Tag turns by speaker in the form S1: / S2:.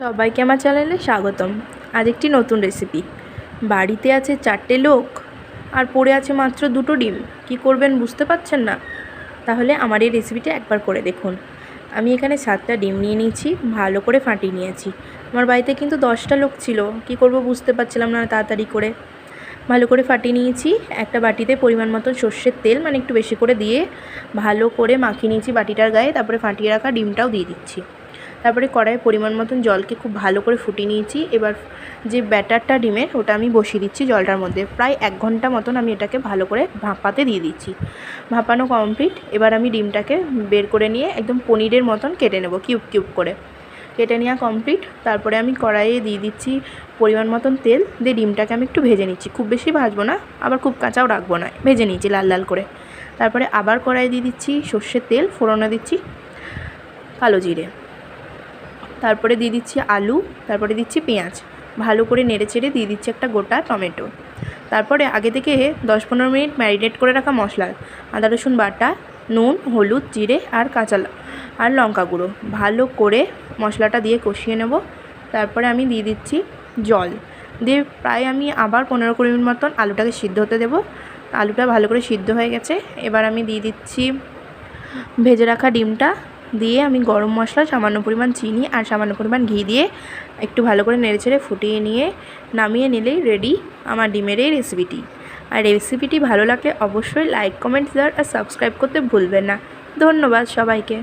S1: সবাইকে আমার চ্যানেলে স্বাগতম। আজ একটি নতুন রেসিপি। বাড়িতে আছে 4টে লোক আর পড়ে আছে মাত্র 2টো ডিম। কি করবেন বুঝতে পারছেন না? তাহলে আমার এই রেসিপিটা একবার করে দেখুন। আমি এখানে 7টা ডিম নিয়ে নিয়েছি, ভালো করে ফাটিয়ে নিয়েছি। আমার বাড়িতে কিন্তু 10টা লোক ছিল, কি করব বুঝতে পারছিলাম না, তাড়াতাড়ি করে ভালো করে ফাটিয়ে নিয়েছি। একটা বাটিতে পরিমাণ মতো সর্ষের তেল, মানে একটু বেশি করে দিয়ে ভালো করে মাখিয়ে নিয়েছি বাটিটার গায়ে। তারপরে ফাটিয়ে রাখা ডিমটাও দিয়ে দিচ্ছি। তারপরে কড়াইয়ে পরিমাণ মতন জলকে খুব ভালো করে ফুটিয়ে নিয়েছি। এবার যে ব্যাটারটা ডিমের, ওটা আমি বসিয়ে দিচ্ছি জলটার মধ্যে। প্রায় 1 ঘন্টা মতন আমি এটাকে ভালো করে ভাপাতে দিয়ে দিচ্ছি। ভাপানো কমপ্লিট। এবার আমি ডিমটাকে বের করে নিয়ে একদম পনিরের মতন কেটে নেব, কিউব কিউব করে কেটে নেওয়া কমপ্লিট। তারপরে আমি কড়াইয়ে দিয়ে দিচ্ছি পরিমাণ মতন তেল, দিয়ে ডিমটাকে আমি একটু ভেজে নিচ্ছি। খুব বেশি ভাজবো না, আবার খুব কাঁচাও রাখবো না, ভেজে নিচ্ছি লাল লাল করে। তারপরে আবার কড়াইয়ে দিয়ে দিচ্ছি সর্ষের তেল, ফোড়নে দিচ্ছি কালো জিরে, তারপরে দিয়ে দিচ্ছি আলু, তারপরে দিচ্ছি পেঁয়াজ। ভালো করে নেড়ে চেড়ে দিয়ে দিচ্ছি একটা গোটা টমেটো। তারপরে আগে থেকে 10-15 মিনিট ম্যারিনেট করে রাখা মশলা, আদা রসুন বাটা, নুন, হলুদ, জিরে আর আর লঙ্কা গুঁড়ো ভালো করে মশলাটা দিয়ে কষিয়ে নেব। তারপরে আমি দিয়ে দিচ্ছি জল, দিয়ে প্রায় আমি আবার 15-20 মিনিট মতন আলুটাকে সিদ্ধ হতে দেবো। আলুটা ভালো করে সিদ্ধ হয়ে গেছে। এবার আমি দিয়ে দিচ্ছি ভেজে রাখা ডিমটা, দিয়ে আমি গরম মশলা, সামান্য পরিমাণ চিনি আর সামান্য পরিমাণ ঘি দিয়ে একটু ভালো করে নেড়েচেড়ে ফুটিয়ে নিয়ে নামিয়ে নিলেই রেডি আমার ডিমের এই রেসিপিটি। আর রেসিপিটি ভালো লাগলে অবশ্যই লাইক, কমেন্ট, শেয়ার আর সাবস্ক্রাইব করতে ভুলবেন না। ধন্যবাদ সবাইকে।